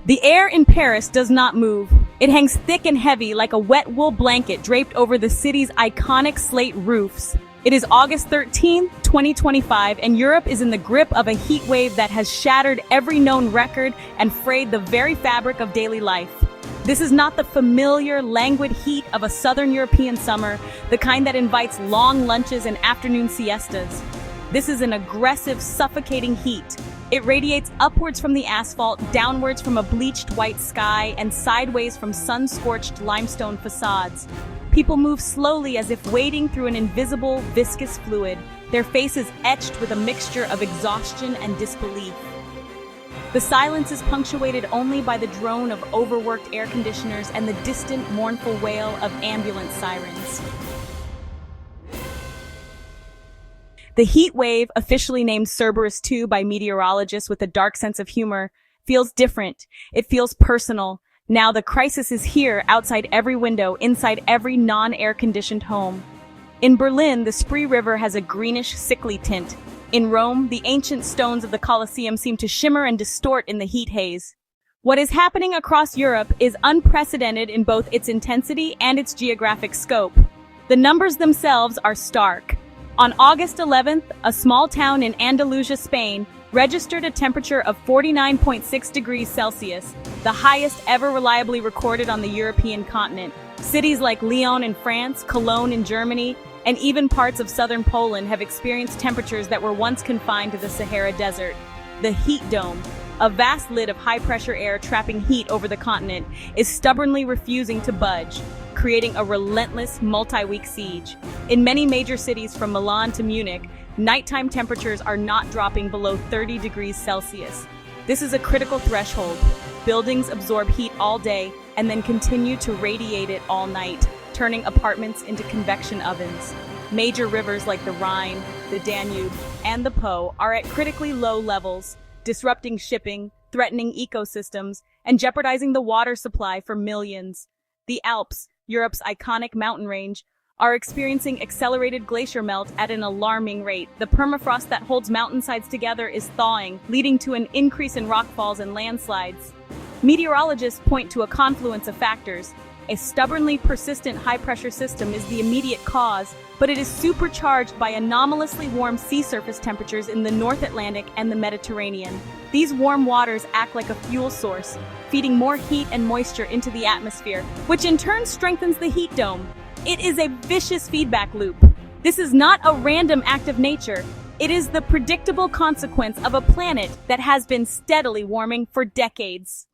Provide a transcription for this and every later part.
The air in Paris does not move. It hangs thick and heavy like a wet wool blanket draped over the city's iconic slate roofs. It is August 13th, 2025, and Europe is in the grip of a heat wave that has shattered every known record and frayed the very fabric of daily life. This is not the familiar, languid heat of a southern European summer, the kind that invites long lunches and afternoon siestas. This is an aggressive, suffocating heat. It radiates upwards from the asphalt, downwards from a bleached white sky, and sideways from sun-scorched limestone facades. People move slowly as if wading through an invisible, viscous fluid, their faces etched with a mixture of exhaustion and disbelief. The silence is punctuated only by the drone of overworked air conditioners and the distant, mournful wail of ambulance sirens. The heat wave, officially named Cerberus 2 by meteorologists with a dark sense of humor, feels different. It feels personal. Now the crisis is here, outside every window, inside every non-air-conditioned home. In Berlin, the Spree River has a greenish, sickly tint. In Rome, the ancient stones of the Colosseum seem to shimmer and distort in the heat haze. What is happening across Europe is unprecedented in both its intensity and its geographic scope. The numbers themselves are stark. On August 11th, a small town in Andalusia, Spain, registered a temperature of 49.6 degrees Celsius, the highest ever reliably recorded on the European continent. Cities like Lyon in France, Cologne in Germany, and even parts of southern Poland have experienced temperatures that were once confined to the Sahara Desert. The heat dome, a vast lid of high-pressure air trapping heat over the continent, is stubbornly refusing to budge, creating a relentless multi-week siege. In many major cities from Milan to Munich, nighttime temperatures are not dropping below 30 degrees Celsius. This is a critical threshold. Buildings absorb heat all day and then continue to radiate it all night, turning apartments into convection ovens. Major rivers like the Rhine, the Danube, and the Po are at critically low levels, disrupting shipping, threatening ecosystems, and jeopardizing the water supply for millions. The Alps, Europe's iconic mountain range, are experiencing accelerated glacier melt at an alarming rate. The permafrost that holds mountainsides together is thawing, leading to an increase in rockfalls and landslides. Meteorologists point to a confluence of factors. A stubbornly persistent high-pressure system is the immediate cause, but it is supercharged by anomalously warm sea surface temperatures in the North Atlantic and the Mediterranean. These warm waters act like a fuel source, feeding more heat and moisture into the atmosphere, which in turn strengthens the heat dome. It is a vicious feedback loop. This is not a random act of nature. It is the predictable consequence of a planet that has been steadily warming for decades.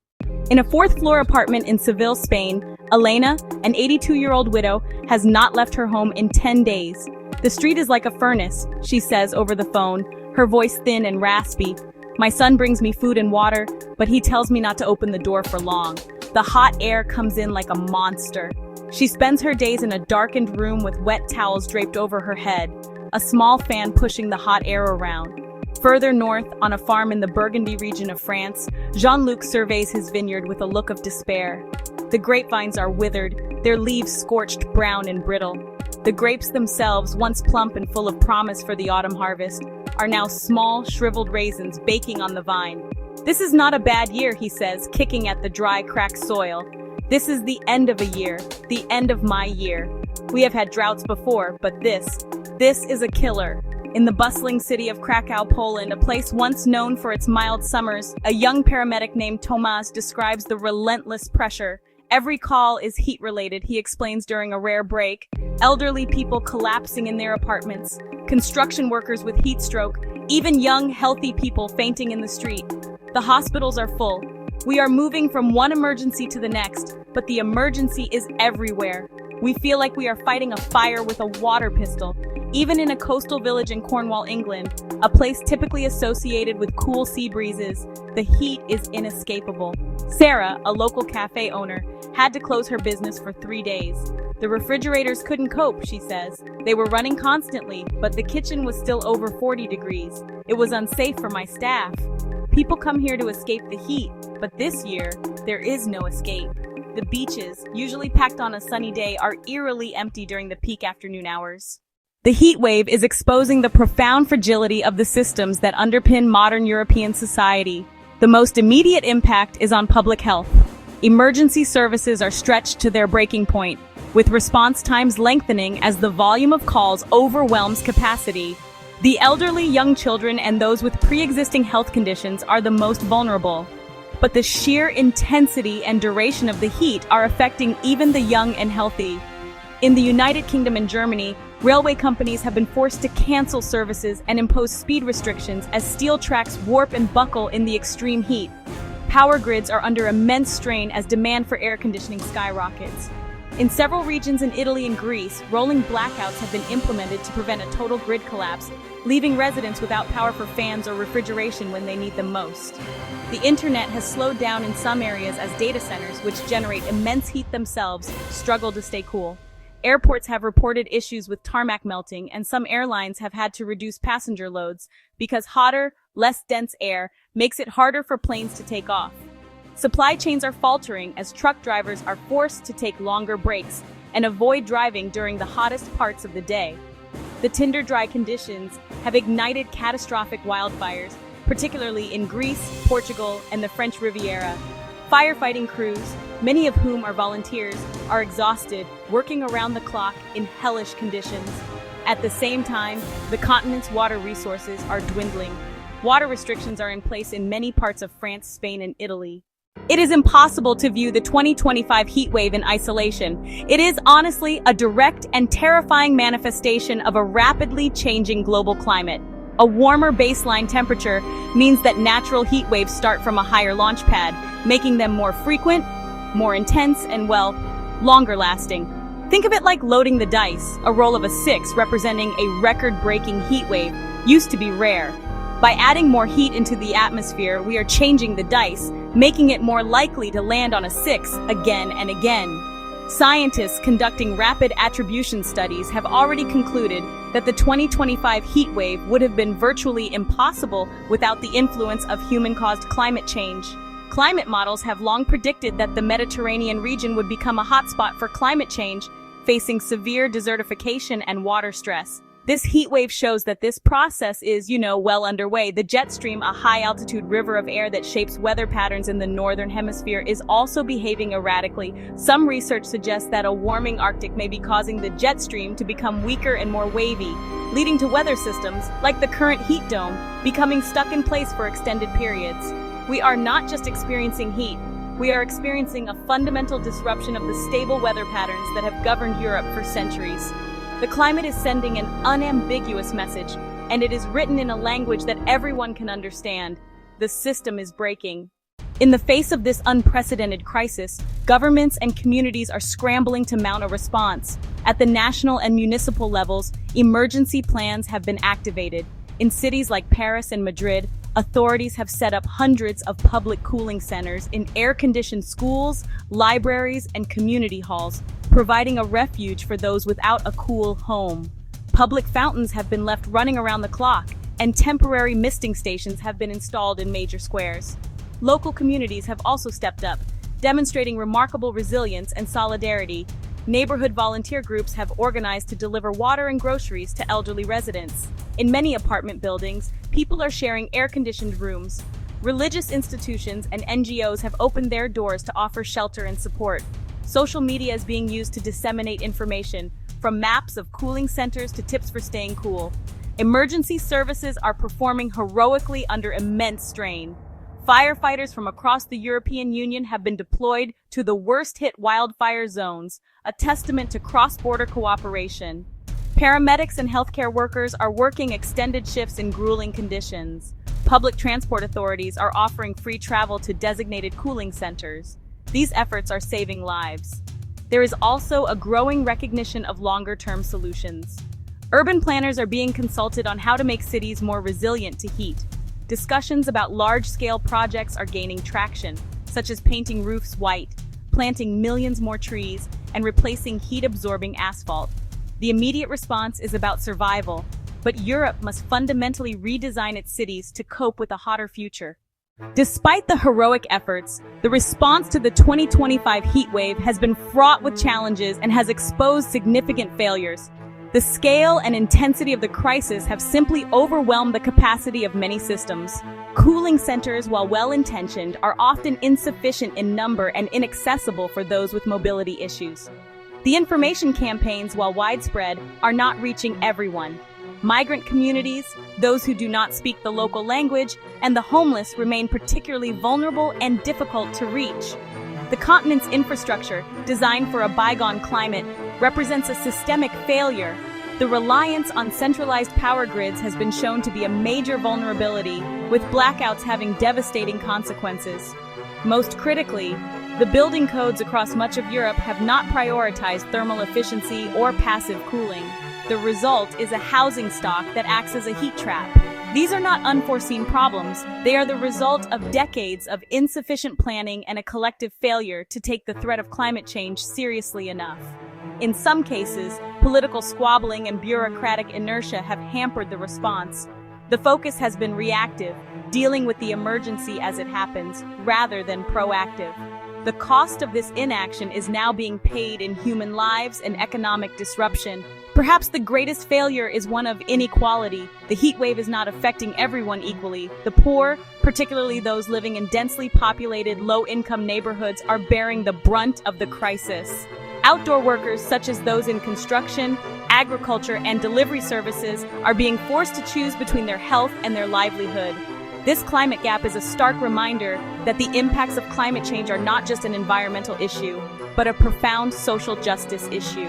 In a fourth-floor apartment in Seville, Spain, Elena, an 82-year-old widow, has not left her home in 10 days. The street is like a furnace, she says over the phone, her voice thin and raspy. My son brings me food and water, but he tells me not to open the door for long. The hot air comes in like a monster. She spends her days in a darkened room with wet towels draped over her head, a small fan pushing the hot air around. Further north, on a farm in the Burgundy region of France, Jean-Luc surveys his vineyard with a look of despair. The grapevines are withered, their leaves scorched brown and brittle. The grapes themselves, once plump and full of promise for the autumn harvest, are now small, shriveled raisins baking on the vine. This is not a bad year, he says, kicking at the dry, cracked soil. This is the end of a year, the end of my year. We have had droughts before, but this is a killer. In the bustling city of Krakow, Poland, a place once known for its mild summers, a young paramedic named Tomasz describes the relentless pressure. Every call is heat-related, he explains during a rare break. Elderly people collapsing in their apartments, construction workers with heat stroke, even young, healthy people fainting in the street. The hospitals are full. We are moving from one emergency to the next, but the emergency is everywhere. We feel like we are fighting a fire with a water pistol. Even in a coastal village in Cornwall, England, a place typically associated with cool sea breezes, the heat is inescapable. Sarah, a local cafe owner, had to close her business for 3 days. The refrigerators couldn't cope, she says. They were running constantly, but the kitchen was still over 40 degrees. It was unsafe for my staff. People come here to escape the heat, but this year, there is no escape. The beaches, usually packed on a sunny day, are eerily empty during the peak afternoon hours. The heat wave is exposing the profound fragility of the systems that underpin modern European society. The most immediate impact is on public health. Emergency services are stretched to their breaking point, with response times lengthening as the volume of calls overwhelms capacity. The elderly, young children, and those with pre-existing health conditions are the most vulnerable. But the sheer intensity and duration of the heat are affecting even the young and healthy. In the United Kingdom and Germany, railway companies have been forced to cancel services and impose speed restrictions as steel tracks warp and buckle in the extreme heat. Power grids are under immense strain as demand for air conditioning skyrockets. In several regions in Italy and Greece, rolling blackouts have been implemented to prevent a total grid collapse, leaving residents without power for fans or refrigeration when they need them most. The internet has slowed down in some areas as data centers, which generate immense heat themselves, struggle to stay cool. Airports have reported issues with tarmac melting, and some airlines have had to reduce passenger loads because hotter, less dense air makes it harder for planes to take off. Supply chains are faltering as truck drivers are forced to take longer breaks and avoid driving during the hottest parts of the day. The tinder dry conditions have ignited catastrophic wildfires, particularly in Greece, Portugal, and the French Riviera. Firefighting crews, many of whom are volunteers, are exhausted, working around the clock in hellish conditions. At the same time, the continent's water resources are dwindling. Water restrictions are in place in many parts of France, Spain, and Italy. It is impossible to view the 2025 heat wave in isolation. It is honestly a direct and terrifying manifestation of a rapidly changing global climate. A warmer baseline temperature means that natural heat waves start from a higher launch pad, making them more frequent, more intense, and, well, longer lasting. Think of it like loading the dice. A roll of a 6 representing a record-breaking heat wave used to be rare. By adding more heat into the atmosphere, we are changing the dice, making it more likely to land on a 6 again and again. Scientists conducting rapid attribution studies have already concluded that the 2025 heat wave would have been virtually impossible without the influence of human-caused climate change. Climate models have long predicted that the Mediterranean region would become a hotspot for climate change, facing severe desertification and water stress. This heat wave shows that this process is, well underway. The jet stream, a high-altitude river of air that shapes weather patterns in the northern hemisphere, is also behaving erratically. Some research suggests that a warming Arctic may be causing the jet stream to become weaker and more wavy, leading to weather systems, like the current heat dome, becoming stuck in place for extended periods. We are not just experiencing heat, we are experiencing a fundamental disruption of the stable weather patterns that have governed Europe for centuries. The climate is sending an unambiguous message, and it is written in a language that everyone can understand. The system is breaking. In the face of this unprecedented crisis, governments and communities are scrambling to mount a response. At the national and municipal levels, emergency plans have been activated. In cities like Paris and Madrid, authorities have set up hundreds of public cooling centers in air-conditioned schools, libraries, and community halls, providing a refuge for those without a cool home. Public fountains have been left running around the clock, and temporary misting stations have been installed in major squares. Local communities have also stepped up, demonstrating remarkable resilience and solidarity. Neighborhood volunteer groups have organized to deliver water and groceries to elderly residents. In many apartment buildings, people are sharing air-conditioned rooms. Religious institutions and NGOs have opened their doors to offer shelter and support. Social media is being used to disseminate information, from maps of cooling centers to tips for staying cool. Emergency services are performing heroically under immense strain. Firefighters from across the European Union have been deployed to the worst-hit wildfire zones, a testament to cross-border cooperation. Paramedics and healthcare workers are working extended shifts in grueling conditions. Public transport authorities are offering free travel to designated cooling centers. These efforts are saving lives. There is also a growing recognition of longer-term solutions. Urban planners are being consulted on how to make cities more resilient to heat. Discussions about large-scale projects are gaining traction, such as painting roofs white, planting millions more trees, and replacing heat-absorbing asphalt. The immediate response is about survival, but Europe must fundamentally redesign its cities to cope with a hotter future. Despite the heroic efforts, the response to the 2025 heat wave has been fraught with challenges and has exposed significant failures. The scale and intensity of the crisis have simply overwhelmed the capacity of many systems. Cooling centers, while well-intentioned, are often insufficient in number and inaccessible for those with mobility issues. The information campaigns, while widespread, are not reaching everyone. Migrant communities, those who do not speak the local language, and the homeless remain particularly vulnerable and difficult to reach. The continent's infrastructure, designed for a bygone climate, represents a systemic failure. The reliance on centralized power grids has been shown to be a major vulnerability, with blackouts having devastating consequences. Most critically, the building codes across much of Europe have not prioritized thermal efficiency or passive cooling. The result is a housing stock that acts as a heat trap. These are not unforeseen problems. They are the result of decades of insufficient planning and a collective failure to take the threat of climate change seriously enough. In some cases, political squabbling and bureaucratic inertia have hampered the response. The focus has been reactive, dealing with the emergency as it happens, rather than proactive. The cost of this inaction is now being paid in human lives and economic disruption. Perhaps the greatest failure is one of inequality. The heat wave is not affecting everyone equally. The poor, particularly those living in densely populated, low-income neighborhoods, are bearing the brunt of the crisis. Outdoor workers, such as those in construction, agriculture, and delivery services, are being forced to choose between their health and their livelihood. This climate gap is a stark reminder that the impacts of climate change are not just an environmental issue, but a profound social justice issue.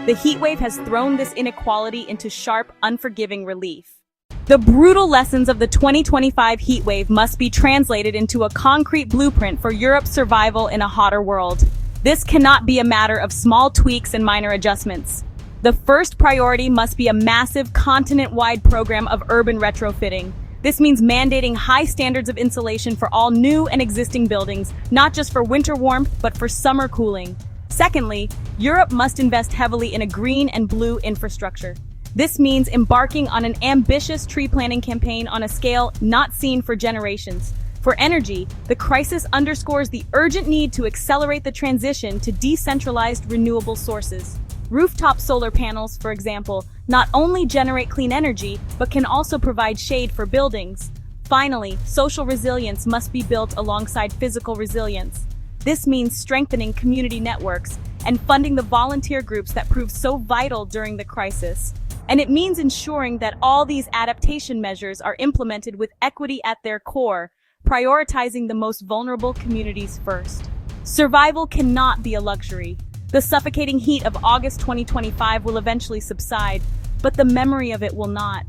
The heat wave has thrown this inequality into sharp, unforgiving relief. The brutal lessons of the 2025 heat wave must be translated into a concrete blueprint for Europe's survival in a hotter world. This cannot be a matter of small tweaks and minor adjustments. The first priority must be a massive continent-wide program of urban retrofitting. This means mandating high standards of insulation for all new and existing buildings, not just for winter warmth, but for summer cooling. Secondly, Europe must invest heavily in a green and blue infrastructure. This means embarking on an ambitious tree planting campaign on a scale not seen for generations. For energy, the crisis underscores the urgent need to accelerate the transition to decentralized renewable sources. Rooftop solar panels, for example, not only generate clean energy, but can also provide shade for buildings. Finally, social resilience must be built alongside physical resilience. This means strengthening community networks and funding the volunteer groups that proved so vital during the crisis. And it means ensuring that all these adaptation measures are implemented with equity at their core, prioritizing the most vulnerable communities first. Survival cannot be a luxury. The suffocating heat of August 2025 will eventually subside, but the memory of it will not.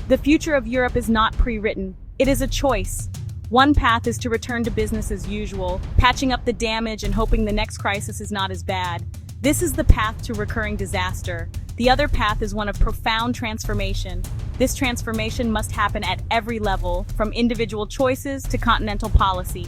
The future of Europe is not pre-written. It is a choice. One path is to return to business as usual, patching up the damage and hoping the next crisis is not as bad. This is the path to recurring disaster. The other path is one of profound transformation. This transformation must happen at every level, from individual choices to continental policy.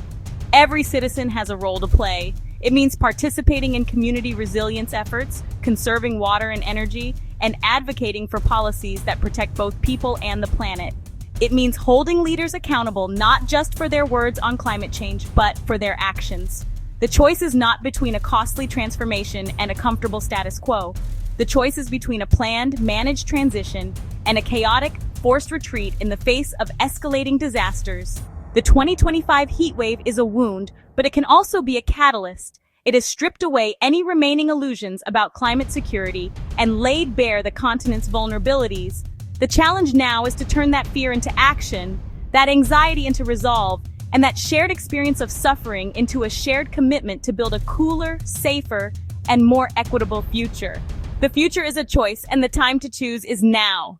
Every citizen has a role to play. It means participating in community resilience efforts, conserving water and energy, and advocating for policies that protect both people and the planet. It means holding leaders accountable not just for their words on climate change, but for their actions. The choice is not between a costly transformation and a comfortable status quo. The choice is between a planned, managed transition and a chaotic, forced retreat in the face of escalating disasters. The 2025 heat wave is a wound, but it can also be a catalyst. It has stripped away any remaining illusions about climate security and laid bare the continent's vulnerabilities. The challenge now is to turn that fear into action, that anxiety into resolve, and that shared experience of suffering into a shared commitment to build a cooler, safer, and more equitable future. The future is a choice, and the time to choose is now.